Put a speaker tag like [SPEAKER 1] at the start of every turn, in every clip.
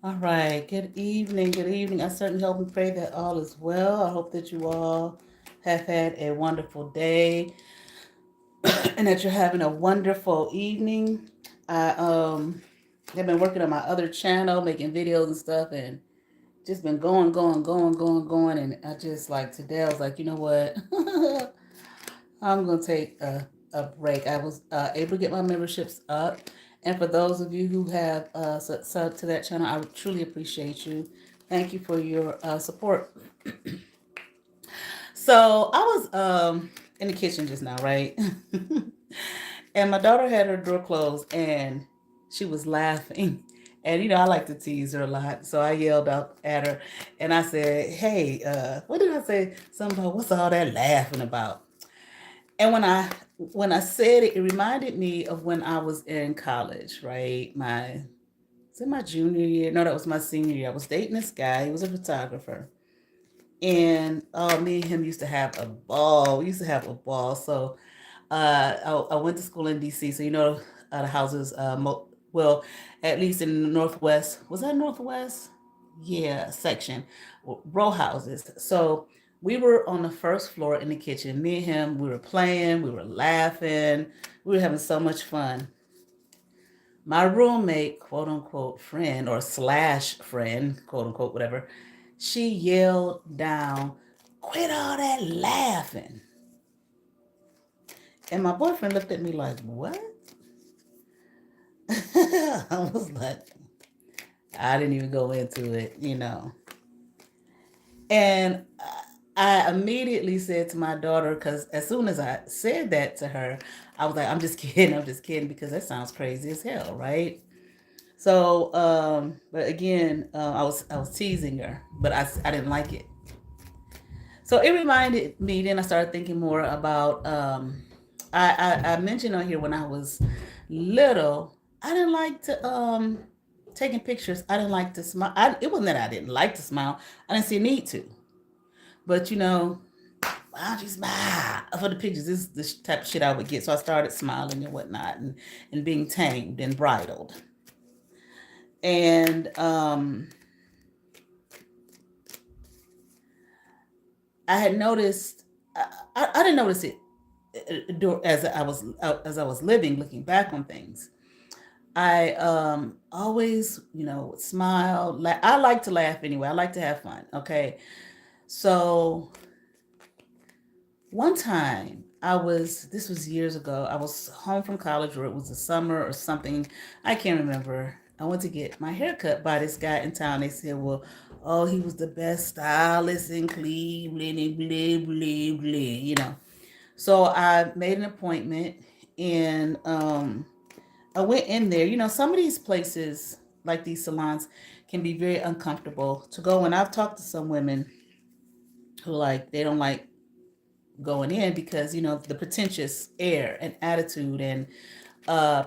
[SPEAKER 1] All right. Good evening. Good evening. I certainly hope and pray that all is well. I hope that you all have had a wonderful day and that you're having a wonderful evening. I have been working on my other channel, making videos and stuff, and just been going, and I just like today I was like, you know what? I'm gonna take a break. I was able to get my memberships up, and for those of you who have subbed to that channel, I truly appreciate you. Thank you for your support. So I was in the kitchen just now, right? And my daughter had her door closed, and she was laughing. And I like to tease her a lot, so I yelled out at her, and I said, "Hey, what did I say? Something about what's all that laughing about?" And when I said it, it reminded me of when I was in college, right? Was it my junior year? No, that was my senior year. I was dating this guy. He was a photographer, and me and him used to have a ball. We used to have a ball. So I went to school in D.C. So the houses. Well, at least in the Northwest. Was that Northwest? Yeah, section, row houses. So we were on the first floor in the kitchen. Me and him, we were playing, we were laughing, we were having so much fun. My roommate, quote unquote, friend or slash friend, quote unquote, whatever, she yelled down, "Quit all that laughing." And my boyfriend looked at me like, "What?" I was like, I didn't even go into it. And I immediately said to my daughter, because as soon as I said that to her, I was like, "I'm just kidding, I'm just kidding," because that sounds crazy as hell, right? So, but again, I was teasing her, but I didn't like it. So it reminded me. Then I started thinking more about. I mentioned on here when I was little, I didn't like to taking pictures. I didn't like to smile. It wasn't that I didn't like to smile. I didn't see a need to. But why don't you smile for the pictures? This is the type of shit I would get. So I started smiling and whatnot, and being tamed and bridled. And I had noticed. I didn't notice it as I was living, looking back on things. I always, would smile. I like to laugh anyway. I like to have fun. Okay, so one time this was years ago. I was home from college, or it was the summer or something. I can't remember. I went to get my hair cut by this guy in town. They said, well, oh, he was the best stylist in Cleveland, and blah, blah, blah. So I made an appointment, and I went in there. Some of these places, like these salons, can be very uncomfortable to go. And I've talked to some women who they don't like going in because the pretentious air and attitude, and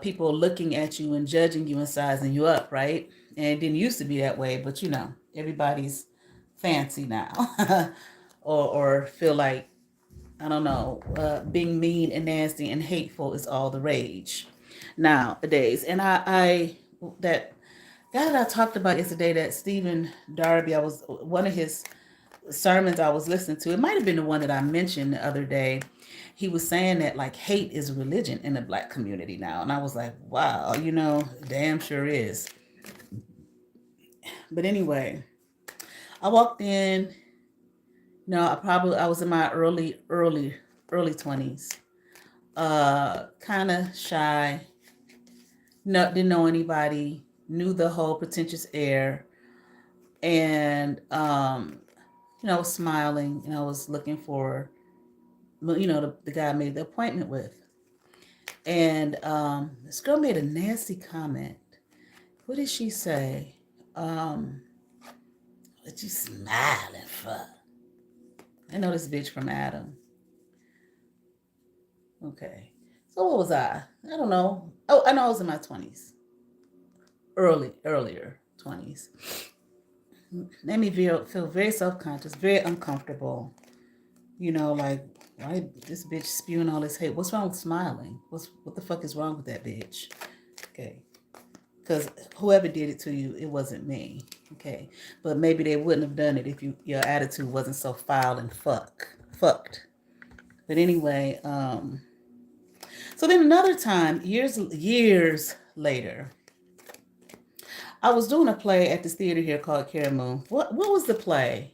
[SPEAKER 1] people looking at you and judging you and sizing you up, right? And it didn't used to be that way, but everybody's fancy now, or feel like, I don't know, being mean and nasty and hateful is all the rage nowadays. And I that guy that I talked about yesterday, that Stephen Darby, I was one of his sermons I was listening to. It might have been the one that I mentioned the other day. He was saying that hate is a religion in the black community now, and I was like, wow, damn sure is. But anyway, I walked in. I was in my early 20s. Kind of shy. No, didn't know anybody. Knew the whole pretentious air, and I was smiling, and I was looking for, the guy I made the appointment with. And this girl made a nasty comment. What did she say? What you smiling for? I know this bitch from Adam. Okay. So what was I? I don't know. Oh, I know I was in my 20s. Earlier 20s. Made me feel very self-conscious, very uncomfortable. Like, why this bitch spewing all this hate? What's wrong with smiling? What the fuck is wrong with that bitch? Okay. because whoever did it to you, it wasn't me. Okay, but maybe they wouldn't have done it if your attitude wasn't so foul and fucked. But anyway, so then another time, years later, I was doing a play at this theater here called Caramoon. What was the play?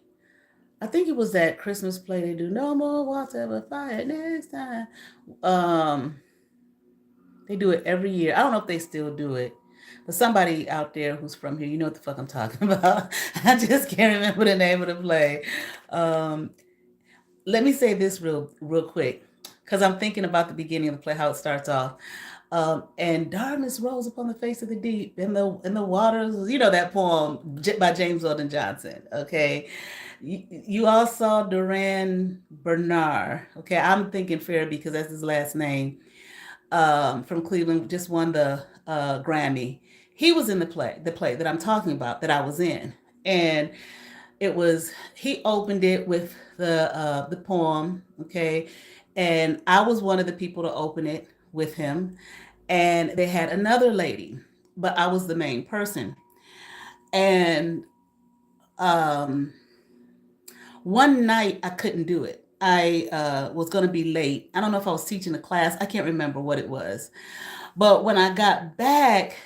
[SPEAKER 1] I think it was that Christmas play they do. No more water but fire next time. Um, they do it every year. I don't know if they still do it, but somebody out there who's from here, you know what the fuck I'm talking about. I just can't remember the name of the play. Um, Let me say this real quick, because I'm thinking about the beginning of the play, how it starts off. And darkness rose upon the face of the deep, and the waters. You know that poem by James Weldon Johnson. Okay, you all saw Duran Bernard. Okay, I'm thinking Fair because that's his last name. From Cleveland, just won the Grammy. He was in the play that I'm talking about that I was in, and he opened it with the poem, okay, and I was one of the people to open it with him, and they had another lady, but I was the main person, and um, one night I couldn't do it. I was going to be late. I don't know if I was teaching a class. I can't remember what it was. But when I got back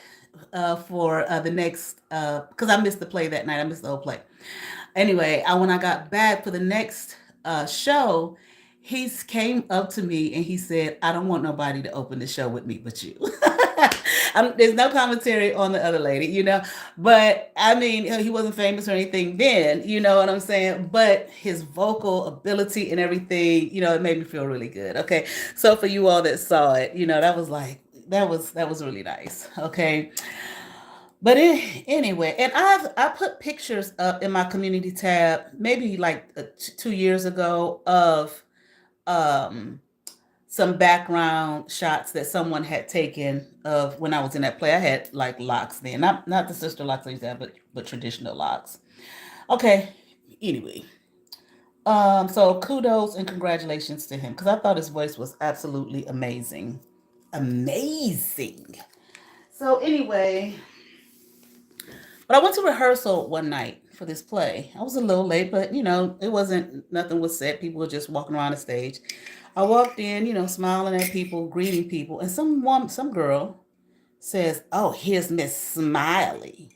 [SPEAKER 1] for the next, because I missed the play that night, I missed the whole play. Anyway, when I got back for the next show, he came up to me and he said, "I don't want nobody to open the show with me but you." There's no commentary on the other lady, but I mean, he wasn't famous or anything then, you know what I'm saying? But his vocal ability and everything, it made me feel really good. Okay, so for you all that saw it, that was like that was really nice. Okay. But anyway, and I put pictures up in my community tab maybe like 2 years ago of um, some background shots that someone had taken of when I was in that play. I had like locks then, not the sister locks I used to have, but traditional locks. Okay, anyway, so kudos and congratulations to him because I thought his voice was absolutely amazing, amazing. So anyway, but I went to rehearsal one night for this play. I was a little late, but it wasn't nothing was said. People were just walking around the stage. I walked in, smiling at people, greeting people, and some girl says, "Oh, here's Miss Smiley."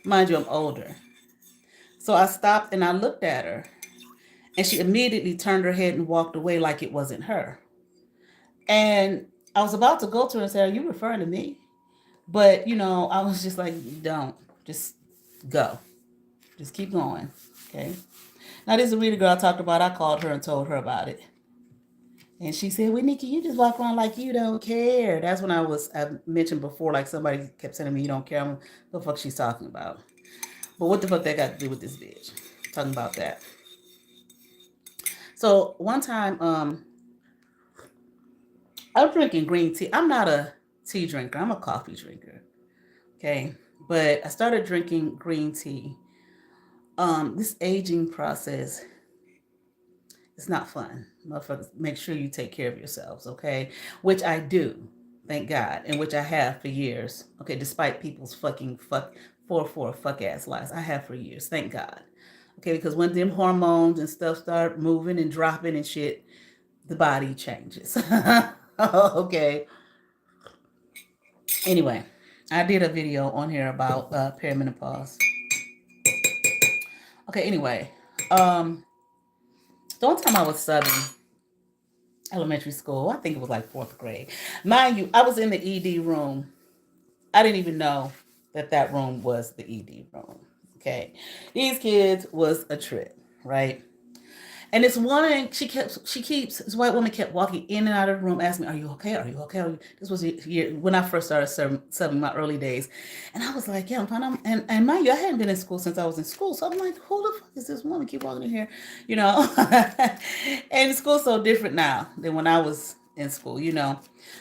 [SPEAKER 1] Mind you, I'm older. So I stopped and I looked at her, and she immediately turned her head and walked away like it wasn't her. And I was about to go to her and say, "Are you referring to me?" But, I was just like, "Don't. Just go. Just keep going." Okay. Now, this is a Rita girl I talked about. I called her and told her about it. And she said, "Well, Nikki, you just walk around like you don't care." That's when I mentioned before, like somebody kept telling me you don't care. What the fuck she's talking about. But what the fuck that got to do with this bitch? Talking about that. So one time, I was drinking green tea. I'm not a tea drinker. I'm a coffee drinker. Okay. But I started drinking green tea. This aging process, it's not fun. Motherfuckers, make sure you take care of yourselves, okay? Which I do, thank God, and which I have for years. Okay, despite people's fucking fuck ass lies. I have for years, thank God. Okay, because when them hormones and stuff start moving and dropping and shit, the body changes. Okay. Anyway, I did a video on here about perimenopause. Okay, anyway. The one time I was subbing elementary school, I think it was like fourth grade. Mind you, I was in the ED room. I didn't even know that room was the ED room. Okay. These kids was a trip, right? And this woman, this white woman kept walking in and out of the room, asking me, "Are you okay? Are you okay? This was when I first started serving my early days. And I was like, "Yeah, I'm fine." And mind you, I hadn't been in school since I was in school. So I'm like, "Who the fuck is this woman keep walking in here?" You know? And school's so different now than when I was in school.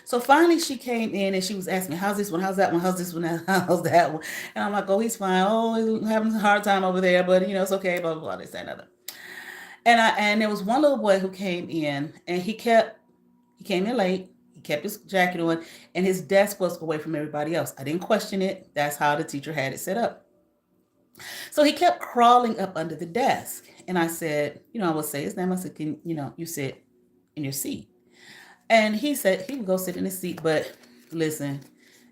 [SPEAKER 1] So finally she came in and she was asking me, "How's this one? How's that one? How's this one? How's that one?" And I'm like, "Oh, he's fine. Oh, he's having a hard time over there, but it's okay, blah, blah, blah, this, that, and other." And there was one little boy who came in and he came in late. kept his jacket on, and his desk was away from everybody else. I didn't question it. That's how the teacher had it set up. So he kept crawling up under the desk. And I said, I would say his name. I said, can, you sit in your seat. And he said he would go sit in his seat. But listen,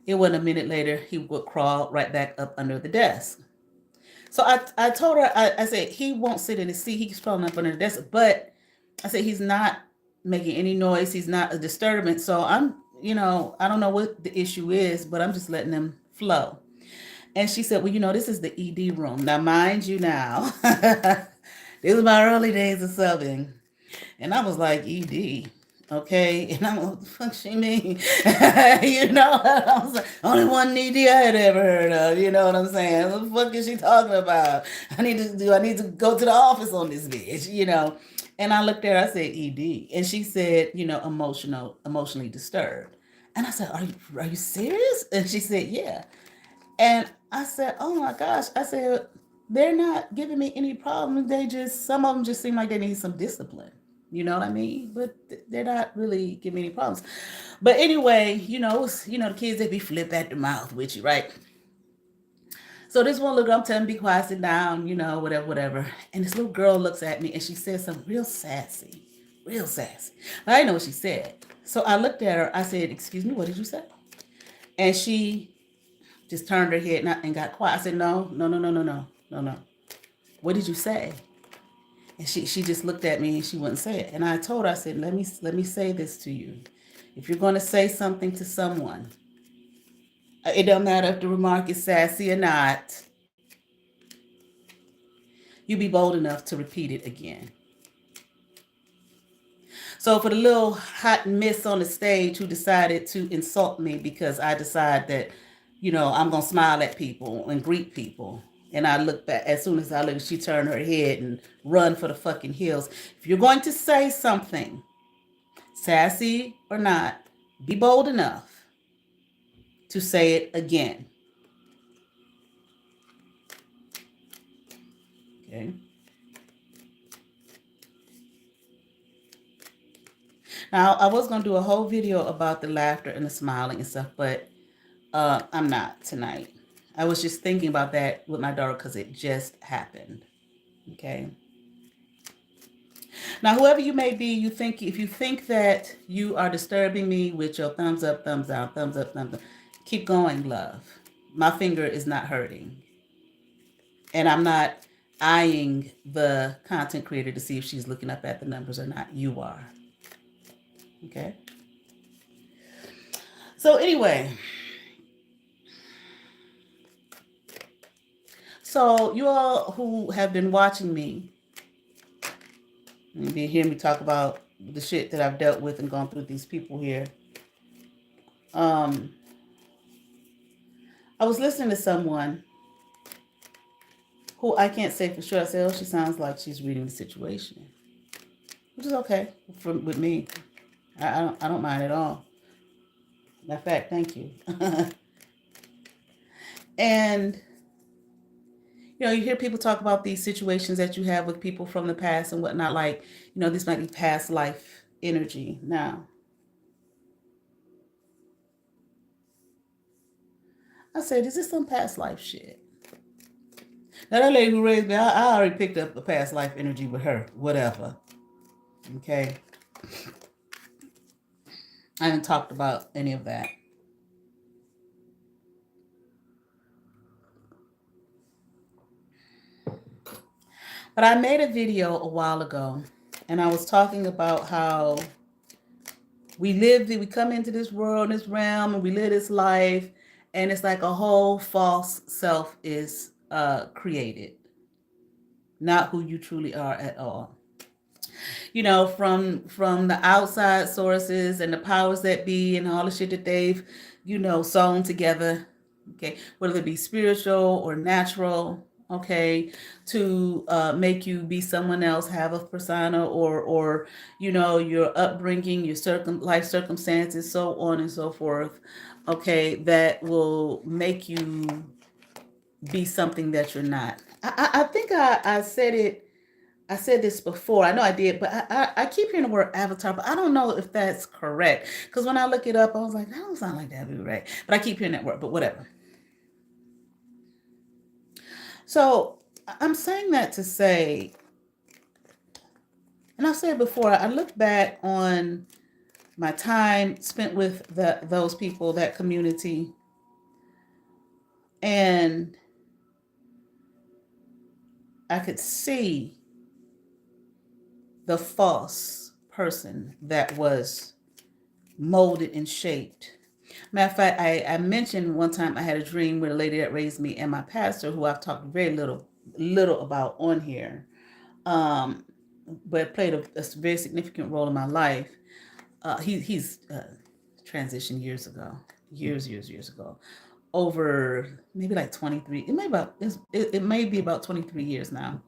[SPEAKER 1] it wasn't a minute later, he would crawl right back up under the desk. So I told her, I said, he won't sit in his seat. He's crawling up under the desk. But I said, he's not making any noise. He's not a disturbance. So I don't know what the issue is, but I'm just letting him flow. And she said, well, this is the ED room. Now, mind you now, this was my early days of subbing. And I was like, ED, okay? And I'm like, what the fuck she mean? I was like, only one ED I had ever heard of. You know what I'm saying? What the fuck is she talking about? I need to go to the office on this bitch. And I looked at her, I said, ED. And she said, emotionally disturbed. And I said, are you serious? And she said, yeah. And I said, oh my gosh. I said, they're not giving me any problems. Some of them just seem like they need some discipline. You know what I mean? But they're not really giving me any problems. But anyway, the kids, they be flip at the mouth with you, right? So this one little girl, I'm telling be quiet, sit down, whatever. And this little girl looks at me and she says something real sassy. But I didn't know what she said. So I looked at her. I said, excuse me, what did you say? And she just turned her head and got quiet. I said, no. What did you say? And she just looked at me and she wouldn't say it. And I told her, I said, let me say this to you. If you're going to say something to someone, it don't matter if the remark is sassy or not, you be bold enough to repeat it again. So for the little hot miss on the stage who decided to insult me because I decide that, I'm going to smile at people and greet people. And I look back, as soon as I look, she turned her head and run for the fucking hills. If you're going to say something, sassy or not, be bold enough to say it again. Okay. Now, I was going to do a whole video about the laughter and the smiling and stuff, but I'm not tonight. I was just thinking about that with my daughter because it just happened. Okay. Now, whoever you may be, if you think that you are disturbing me with your thumbs up, thumbs down, thumbs up, thumbs down, keep going, love. My finger is not hurting. And I'm not eyeing the content creator to see if she's looking up at the numbers or not. You are. Okay. So anyway. So you all who have been watching me, and been hearing me talk about the shit that I've dealt with and gone through these people here. I was listening to someone who I can't say for sure. I said, oh, she sounds like she's reading the situation, which is okay with me. I don't mind at all. Matter of fact, thank you. And you hear people talk about these situations that you have with people from the past and whatnot, like, this might be past life energy now. I said, is this some past life shit? Now, that lady who raised me, I already picked up the past life energy with her, whatever. Okay? I haven't talked about any of that. But I made a video a while ago, and I was talking about how we come into this world, this realm, and we live this life, and it's like a whole false self is created. Not who you truly are at all. From the outside sources and the powers that be and all the shit that they've, sewn together, okay, whether it be spiritual or natural, okay, to make you be someone else, have a persona, or your upbringing, your life circumstances, so on and so forth, okay, that will make you be something that you're not. I think I said it. I said this before. I know I did, but I keep hearing the word avatar, but I don't know if that's correct. Because when I look it up, I was like, that don't sound like that would be right. But I keep hearing that word, but whatever. So I'm saying that to say, and I've said before, I look back on my time spent with those people, that community, and I could see the false person that was molded and shaped. Matter of fact, I mentioned one time I had a dream with a lady that raised me and my pastor, who I've talked very little about on here, um, but played a very significant role in my life. He's transitioned years ago, years ago, over maybe like 23. It may be about 23 years now.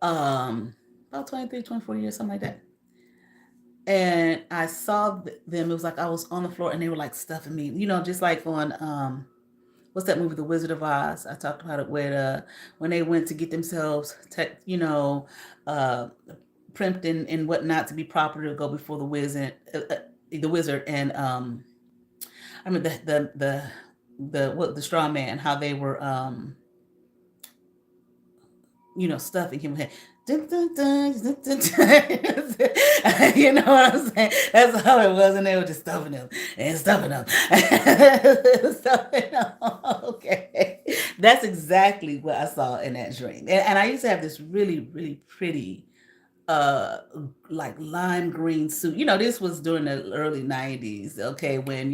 [SPEAKER 1] Um, about 23, 24 years, something like that. And I saw them. It was like I was on the floor and they were like stuffing me, just like on what's that movie, The Wizard of Oz? I talked about it with when they went to get themselves, uh, primped and whatnot to be proper to go before the wizard, and I mean the straw man, how they were stuffing him with. Dun, dun, dun, dun, dun, dun. You know what I'm saying? That's how it was, and they were just stuffing him and stuffing him, stuffing him. Okay, that's exactly what I saw in that dream. And I used to have this really, really pretty, uh, like lime green suit. This was during the early '90s. Okay, when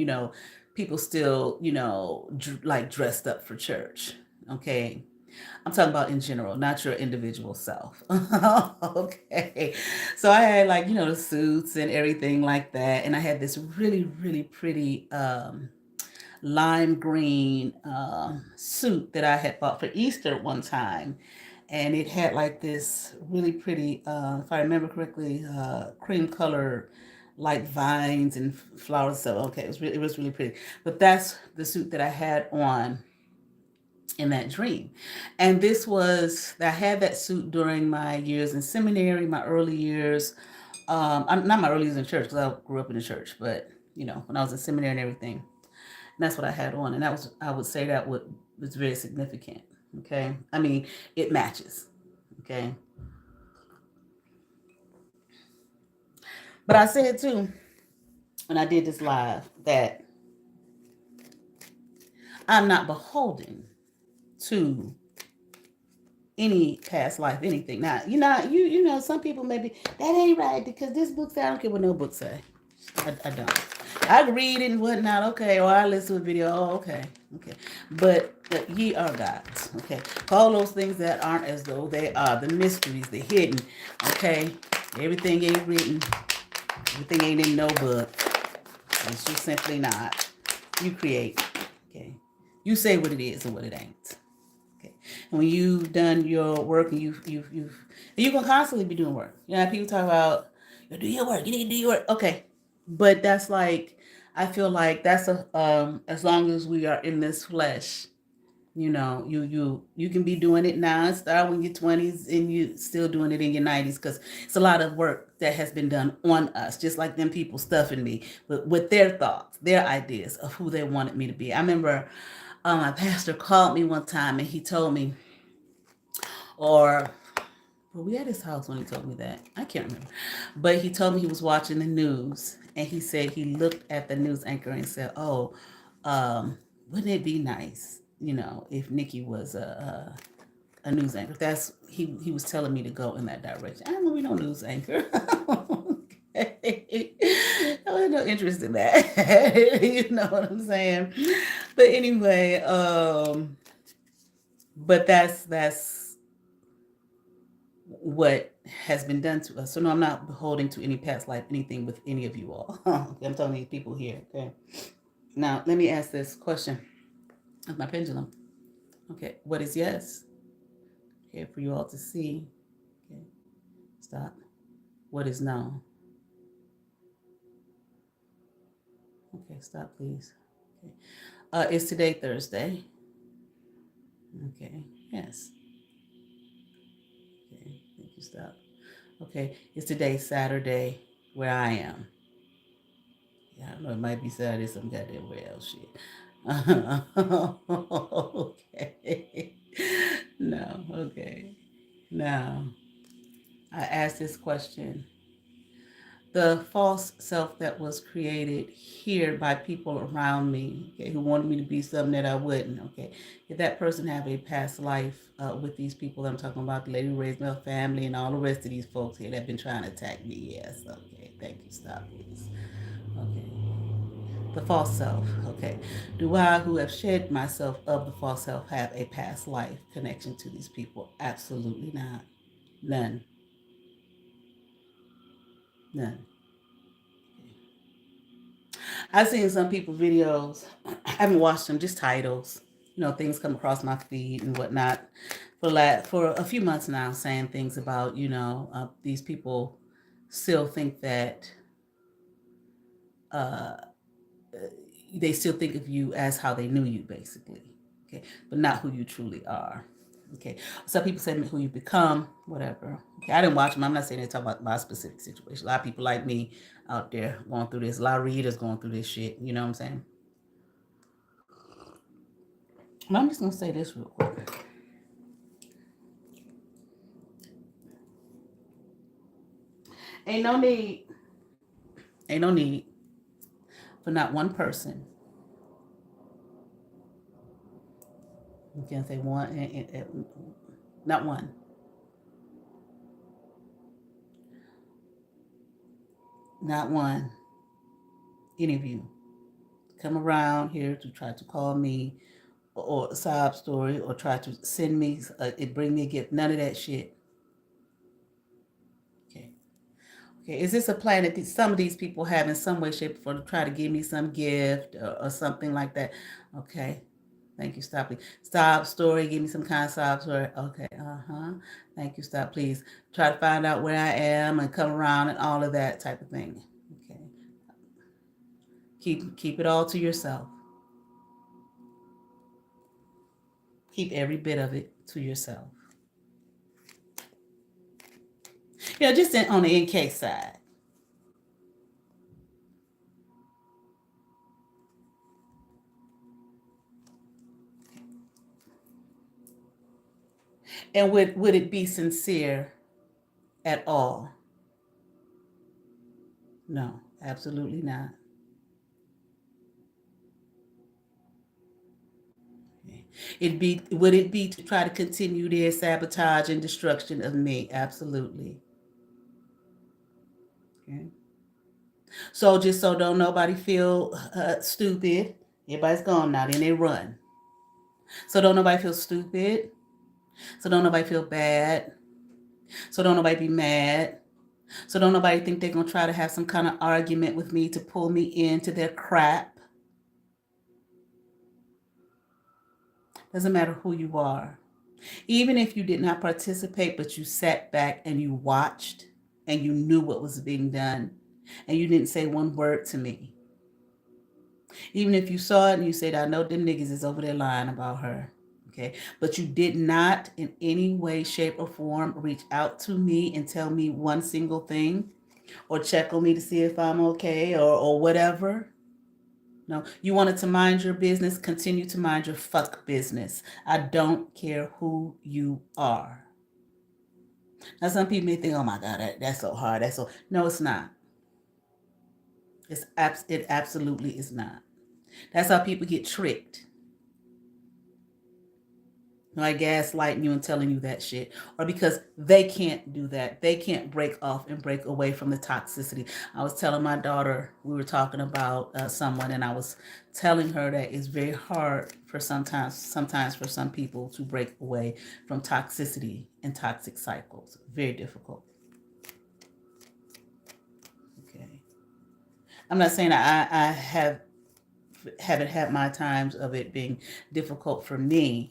[SPEAKER 1] people still like dressed up for church. Okay, I'm talking about in general, not your individual self. Okay. So I had like, the suits and everything like that. And I had this really, really pretty lime green suit that I had bought for Easter one time. And it had like this really pretty, if I remember correctly, cream color, like vines and flowers. So, okay, it was really pretty. But that's the suit that I had on in that dream. And I had that suit during my years in seminary, my early years. Not my early years in church, because I grew up in the church, but when I was in seminary and everything, and that's what I had on. And I would say that was very significant. Okay. I mean, it matches. Okay. But I said too, when I did this live, that I'm not beholden to any past life, anything. Now, some people maybe that ain't right because this book say, I don't care what no book say. I don't. I can read it and whatnot, okay, or I listen to a video, okay. But ye are gods, okay. Call those things that aren't as though they are, the mysteries, the hidden, okay. Everything ain't written, everything ain't in no book. It's just simply not. You create, okay. You say what it is and what it ain't. Okay. And when you've done your work and you're gonna constantly be doing work. People talk about you do your work, you need to do your work. Okay. But that's like I feel like that's as long as we are in this flesh, you can be doing it now, start when you're 20s and you still doing it in your 90s, because it's a lot of work that has been done on us, just like them people stuffing me with their thoughts, their ideas of who they wanted me to be. I remember my pastor called me one time and he told me, or were we at his house when he told me that? I can't remember. But he told me he was watching the news and he said he looked at the news anchor and said, "Oh, wouldn't it be nice, if Nikki was a news anchor?" He was telling me to go in that direction. I don't know, we no news anchor. Okay. I have no interest in that. You know what I'm saying? But anyway, but that's what has been done to us. So no, I'm not beholden to any past life, anything with any of you all. I'm telling you people here. Okay. Now let me ask this question of my pendulum. Okay. What is yes? Okay, for you all to see. Okay. Stop. What is no? Okay, stop please. Okay. Is today Thursday? Okay. Yes. you, stop. Okay, it's today Saturday where I am. Yeah, I don't know, it might be Saturday some goddamn where else shit. Okay. No, okay. Now, I asked this question. The false self that was created here by people around me, okay, who wanted me to be something that I wouldn't, okay. If that person have a past life with these people that I'm talking about, the lady who raised my family and all the rest of these folks here that have been trying to attack me, yes, okay, thank you, stop please. Okay. The false self, okay. Do I, who have shed myself of the false self, have a past life connection to these people? Absolutely not. None. None. I've seen some people's videos. I haven't watched them, just titles. Things come across my feed and whatnot for a few months now, saying things about these people still think that uh, they still think of you as how they knew you, basically, okay, but not who you truly are. Okay, some people say who you become, whatever. Okay, I didn't watch them. I'm not saying they talk about my specific situation. A lot of people like me out there going through this. A lot of readers going through this shit. You know what I'm saying? And I'm just gonna say this real quick. Ain't no need. Ain't no need for not one person. You can say one, not one. Not one. Any of you come around here to try to call me or a sob story or try to send me, bring me a gift. None of that shit. Okay. Okay. Is this a plan that some of these people have in some way, shape, or form to try to give me some gift or something like that? Okay. Thank you. Stop, please. Stop story. Give me some kind of sob story. Okay. Thank you. Stop, please. Try to find out where I am and come around and all of that type of thing. Okay. Keep it all to yourself. Keep every bit of it to yourself. Just on the NK side. And would it be sincere at all? No, absolutely not. Would it be to try to continue their sabotage and destruction of me? Absolutely. Okay. So just so don't nobody feel stupid. Everybody's gone now. Then they run. So don't nobody feel stupid. So don't nobody feel bad. So don't nobody be mad. So don't nobody think they're gonna try to have some kind of argument with me to pull me into their crap. Doesn't matter who you are. Even if you did not participate, but you sat back and you watched and you knew what was being done and you didn't say one word to me. Even if you saw it and you said, I know them niggas is over there lying about her. Okay. But you did not in any way, shape, or form reach out to me and tell me one single thing or check on me to see if I'm okay or whatever. No, you wanted to mind your business, continue to mind your fuck business. I don't care who you are. Now, some people may think, oh my God, that's so hard. That's so. No, it's not. It absolutely is not. That's how people get tricked. Like gaslighting you and telling you that shit. Or because they can't do that. They can't break off and break away from the toxicity. I was telling my daughter, we were talking about someone, and I was telling her that it's very hard for sometimes for some people to break away from toxicity and toxic cycles. Very difficult. Okay. I'm not saying I haven't had my times of it being difficult for me.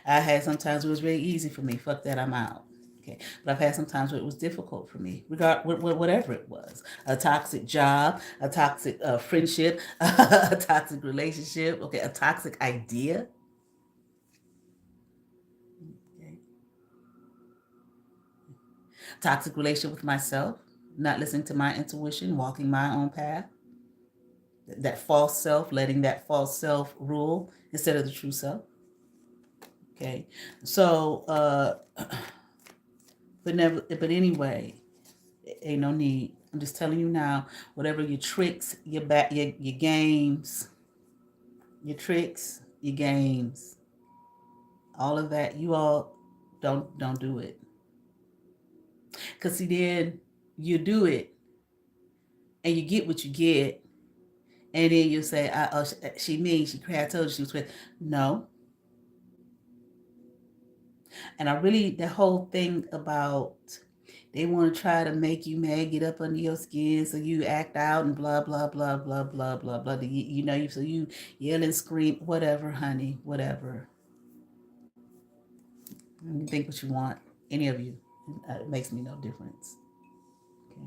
[SPEAKER 1] I had sometimes it was very easy for me. Fuck that, I'm out. Okay, but I've had some times where it was difficult for me, whatever it was, a toxic job, a toxic friendship, a toxic relationship, okay, a toxic idea. Okay. Toxic relationship with myself, not listening to my intuition, walking my own path. That false self, letting that false self rule instead of the true self. Okay. So, but anyway, ain't no need. I'm just telling you now, whatever your tricks, your games, your tricks, your games, all of that, you all don't do it. Cause see, then you do it and you get what you get, and then you say, "Oh, she means she cried. I told you she was with." No, and I really the whole thing about they want to try to make you mad, get up under your skin, so you act out and blah blah blah blah blah blah blah. So you yell and scream, whatever, honey, whatever. You think what you want, any of you. It makes me no difference. Okay.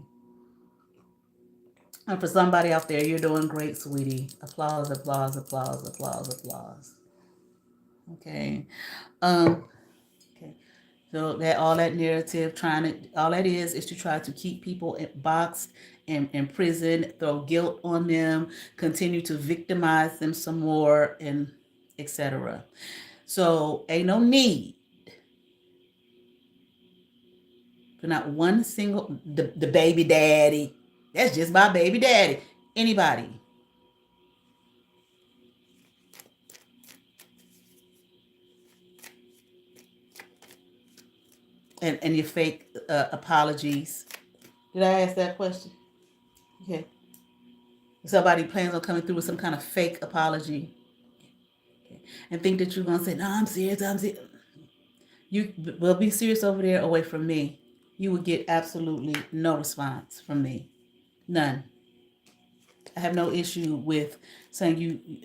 [SPEAKER 1] And for somebody out there, you're doing great, sweetie. Applause, applause, applause, applause, applause. Okay. Um. Okay. So that all that narrative, all that is to try to keep people boxed in prison, throw guilt on them, continue to victimize them some more, and etc. So ain't no need for not one single the baby daddy. That's just my baby daddy. Anybody. And your fake apologies. Did I ask that question? Okay. Somebody plans on coming through with some kind of fake apology, okay, and think that you're gonna say, "No, I'm serious. I'm serious." You will be serious over there, away from me. You will get absolutely no response from me. None. I have no issue with saying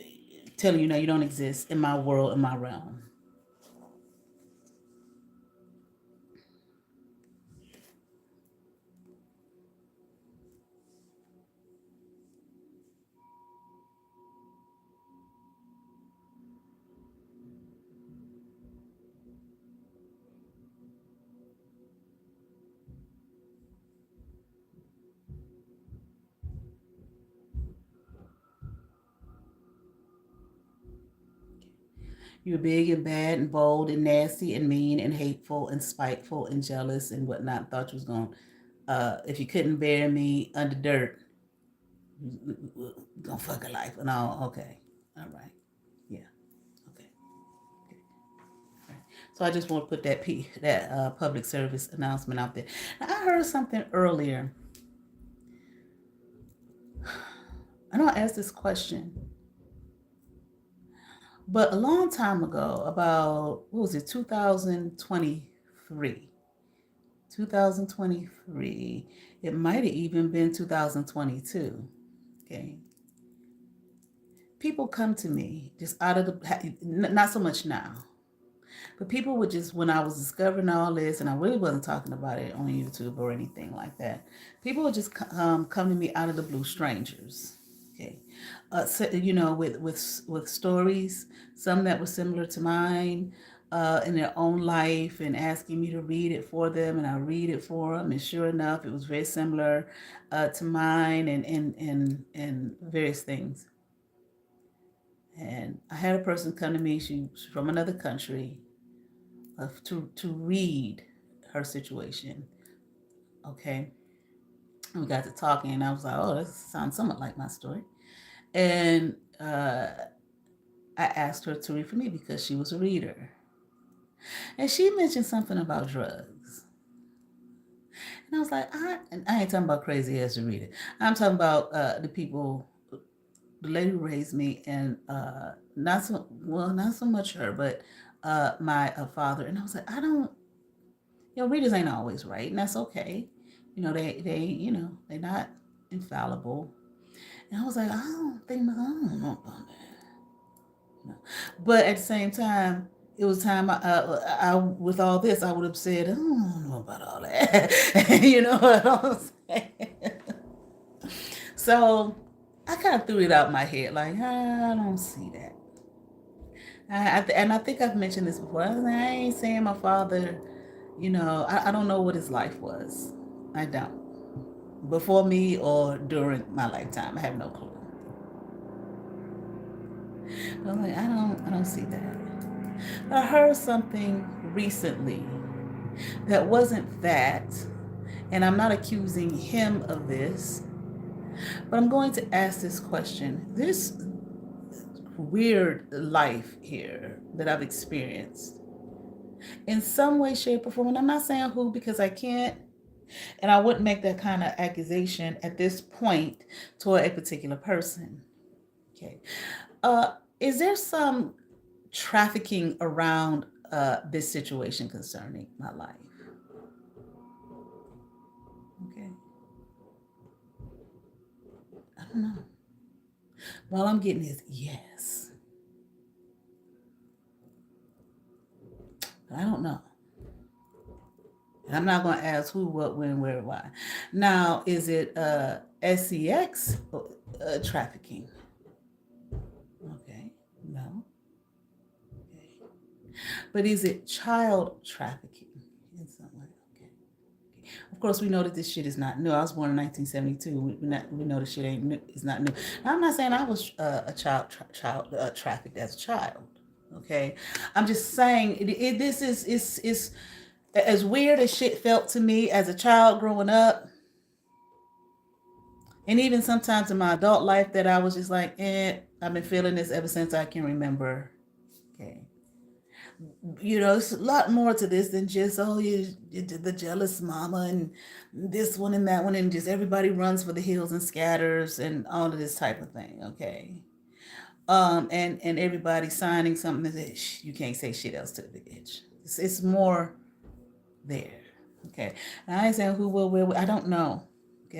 [SPEAKER 1] telling you no, you don't exist in my world, in my realm. You're big and bad and bold and nasty and mean and hateful and spiteful and jealous and whatnot. Thought you was going, if you couldn't bear me under dirt, you gonna fuck a life and all. Okay, all right, yeah, okay. Okay. Right. So I just want to put that public service announcement out there. Now, I heard something earlier. I know I asked this question, but a long time ago, about what was it, 2023. 2023. It might have even been 2022. Okay. People come to me just out of the, not so much now, but people would just, when I was discovering all this, and I really wasn't talking about it on YouTube or anything like that, people would just come to me out of the blue, strangers. Okay. So, with stories, some that were similar to mine, in their own life, and asking me to read it for them, and I read it for them, and sure enough, it was very similar to mine, and various things. And I had a person come to me. She's from another country, to read her situation. Okay, and we got to talking, and I was like, "Oh, this sounds somewhat like my story." And I asked her to read for me because she was a reader, and she mentioned something about drugs. And I was like, and I ain't talking about crazy ass to read it. I'm talking about the people, the lady who raised me, and not so much her, but my father. And I was like, I don't, readers ain't always right, and that's okay. They're not infallible. And I was like, I don't know about that. No. But at the same time, it was time I with all this, I would have said, I don't know about all that. You know what I'm saying? So I kind of threw it out my head, like, I don't see that. And I think I've mentioned this before. I ain't saying my father I don't know what his life was. I don't. Before me or during my lifetime, I have no clue. But I'm like, I don't see that. I heard something recently that wasn't that, and I'm not accusing him of this, but I'm going to ask this question. This weird life here that I've experienced in some way, shape, or form, and I'm not saying who because I can't, and I wouldn't make that kind of accusation at this point toward a particular person. Okay. Is there some trafficking around this situation concerning my life? Okay. I don't know. All I'm getting is yes. But I don't know. And I'm not going to ask who, what, when, where, why. Now, is it SCX trafficking? Okay. No. Okay. But is it child trafficking in some way? Okay. Of course, we know that this shit is not new. I was born in 1972. We know this shit ain't new. It's not new. Now, I'm not saying I was a child trafficked as a child. Okay, I'm just saying this is as weird as shit felt to me as a child growing up, and even sometimes in my adult life that I was just like, I've been feeling this ever since I can remember. Okay, it's a lot more to this than just you the jealous mama and this one and that one and just everybody runs for the hills and scatters and all of this type of thing. Okay, and everybody signing something that says you can't say shit else to the bitch. It's more there. Okay, and I ain't saying who will where. I don't know. Okay,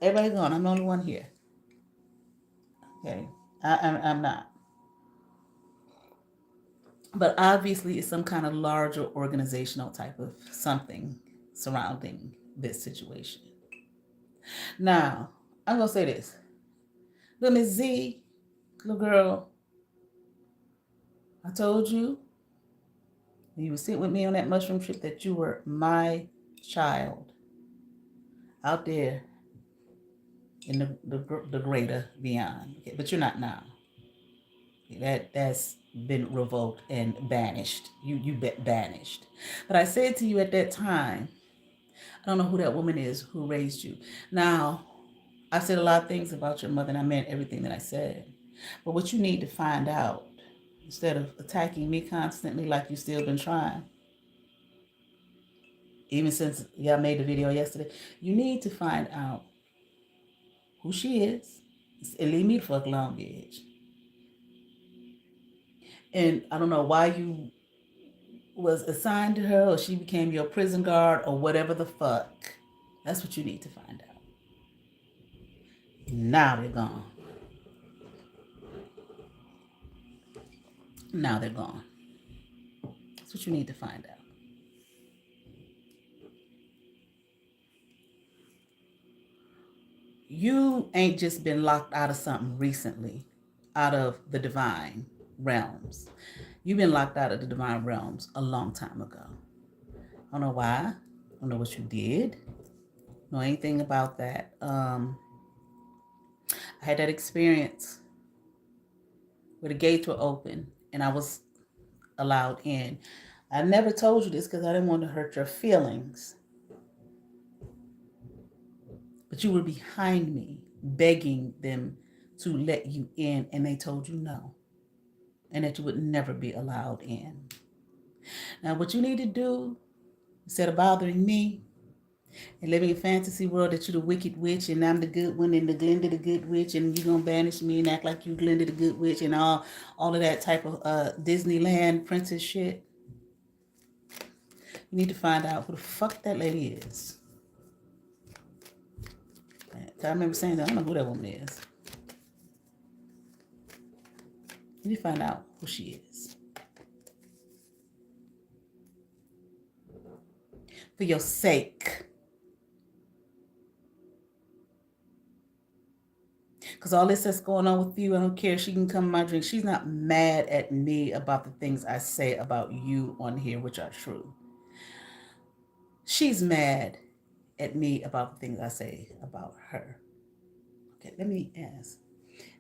[SPEAKER 1] everybody gone. I'm the only one here. Okay, I'm not. But obviously, it's some kind of larger organizational type of something surrounding this situation. Now, I'm gonna say this. Little Miss Z, little girl, I told you when you were sitting with me on that mushroom trip that you were my child out there in the greater beyond. Okay, but you're not now. Okay, that's been revoked and banished. You banished. But I said to you at that time, I don't know who that woman is who raised you. Now, I've said a lot of things about your mother, and I meant everything that I said. But what you need to find out, instead of attacking me constantly like you still been trying, even since y'all made the video yesterday, you need to find out who she is and leave me the fuck alone, bitch. And I don't know why you was assigned to her or she became your prison guard or whatever the fuck. That's what you need to find out. Now they're gone. Now they're gone. That's what you need to find out. You ain't just been locked out of something recently, out of the divine realms. You've been locked out of the divine realms a long time ago. I don't know why. I don't know what you did. Know anything about that. I had that experience where the gates were open and I was allowed in. I never told you this because I didn't want to hurt your feelings. But you were behind me, begging them to let you in, and they told you no, and that you would never be allowed in. Now, what you need to do, instead of bothering me and living in a fantasy world that you're the wicked witch and I'm the good one and the Glinda the good witch and you're gonna banish me and act like you Glinda the good witch and all of that type of Disneyland princess shit. You need to find out who the fuck that lady is. I remember saying that. I don't know who that woman is. You need to find out who she is. For your sake. Because all this that's going on with you, I don't care. She can come in my drink. She's not mad at me about the things I say about you on here, which are true. She's mad at me about the things I say about her. Okay, let me ask.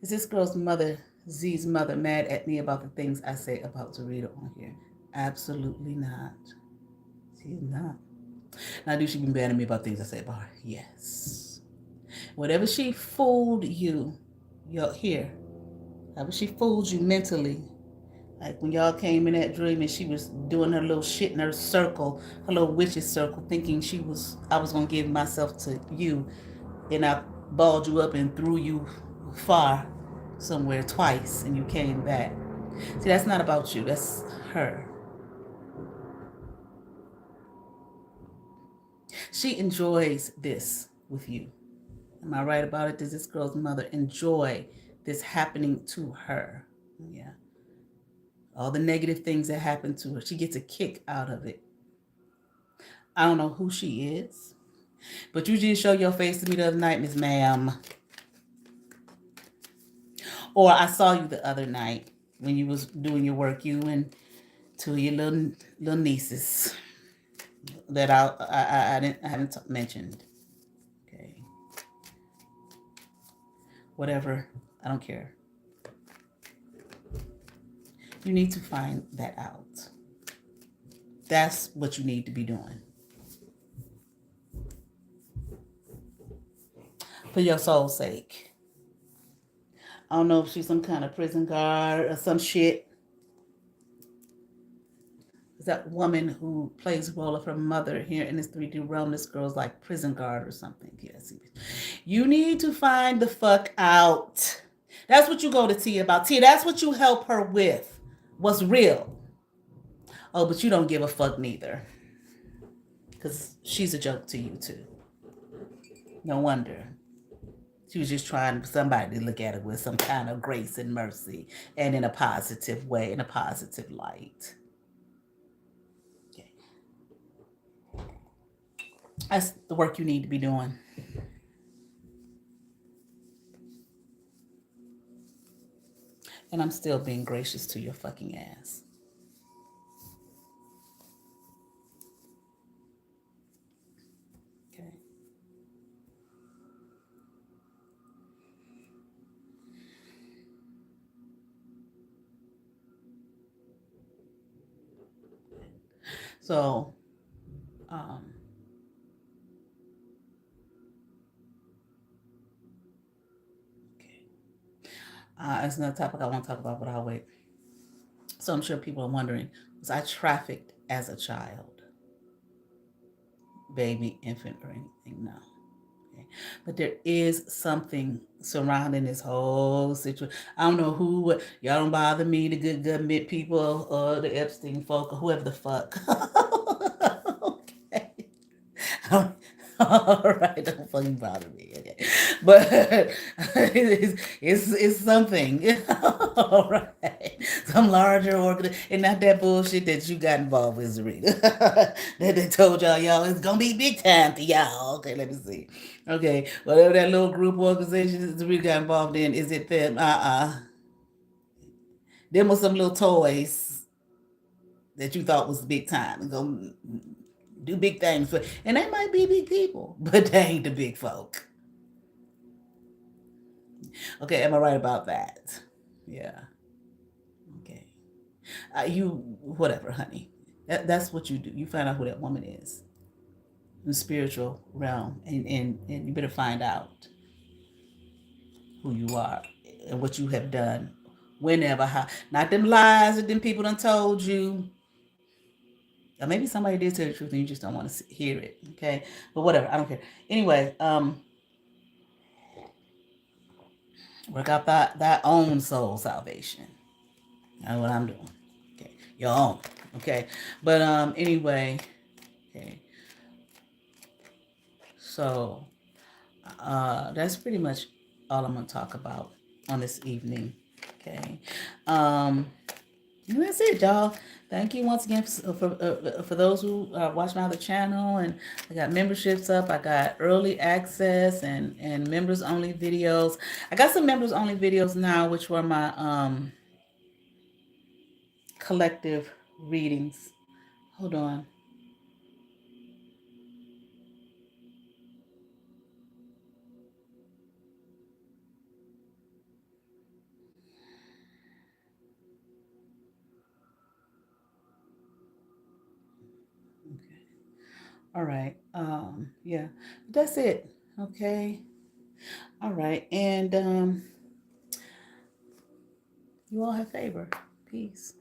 [SPEAKER 1] Is this girl's mother, Z's mother, mad at me about the things I say about Zarita on here? Absolutely not. She's not. Now, do she be mad at me about things I say about her? Yes. Whatever she fooled you, here, however she fooled you mentally, like when y'all came in that dream and she was doing her little shit in her circle, her little witch's circle, thinking I was gonna give myself to you, and I balled you up and threw you far somewhere twice, and you came back. See, that's not about you. That's her. She enjoys this with you. Am I right about it? Does this girl's mother enjoy this happening to her? Yeah. All the negative things that happen to her, she gets a kick out of it. I don't know who she is, but you just show your face to me the other night, Miss Ma'am. Or I saw you the other night when you was doing your work, you and two of your little nieces that I haven't mentioned. Okay, whatever. I don't care. You need to find that out. That's what you need to be doing for your soul's sake. I don't know if she's some kind of prison guard or some shit. Is that woman who plays the role of her mother here in this 3D realm? This girl's like prison guard or something. Yes. You need to find the fuck out. That's what you go to Tia about. Tia, that's what you help her with. What's real. Oh, but you don't give a fuck neither. Because she's a joke to you too. No wonder. She was just trying somebody to look at it with some kind of grace and mercy and in a positive way, in a positive light. Okay. That's the work you need to be doing. And I'm still being gracious to your fucking ass. Okay. So, um, okay. It's another topic I want to talk about, but I'll wait. So I'm sure people are wondering, was I trafficked as a child? Baby, infant, or anything? No. Okay. But there is something surrounding this whole situation. I don't know who, y'all don't bother me, the good government people, or the Epstein folk, or whoever the fuck. Okay. All right, don't fucking bother me. Okay. But it's something. All right. Some larger organ and not that bullshit that you got involved with, Zarita. That they told y'all, it's gonna be big time for y'all. Okay, let me see. Okay, whatever that little group organization Zarita got involved in, is it them? Them were some little toys that you thought was big time. Gonna do big things for, and they might be big people, but they ain't the big folk. Okay, am I right about that? Yeah. Okay. You whatever, honey. That's what you do. You find out who that woman is in the spiritual realm, and you better find out who you are and what you have done. Whenever, how, not them lies that them people done told you. Or maybe somebody did tell the truth and you just don't want to hear it. Okay, but whatever. I don't care. Anyway, work out that own soul salvation. That's what I'm doing. Okay, your own. Okay, but anyway, okay. So that's pretty much all I'm gonna talk about on this evening. Okay, and that's it, y'all. Thank you once again for those who watch my other channel, and I got memberships up. I got early access and members only videos. I got some members only videos now, which were my collective readings. Hold on. All right. Yeah, that's it. Okay. All right. And you all have favor. Peace.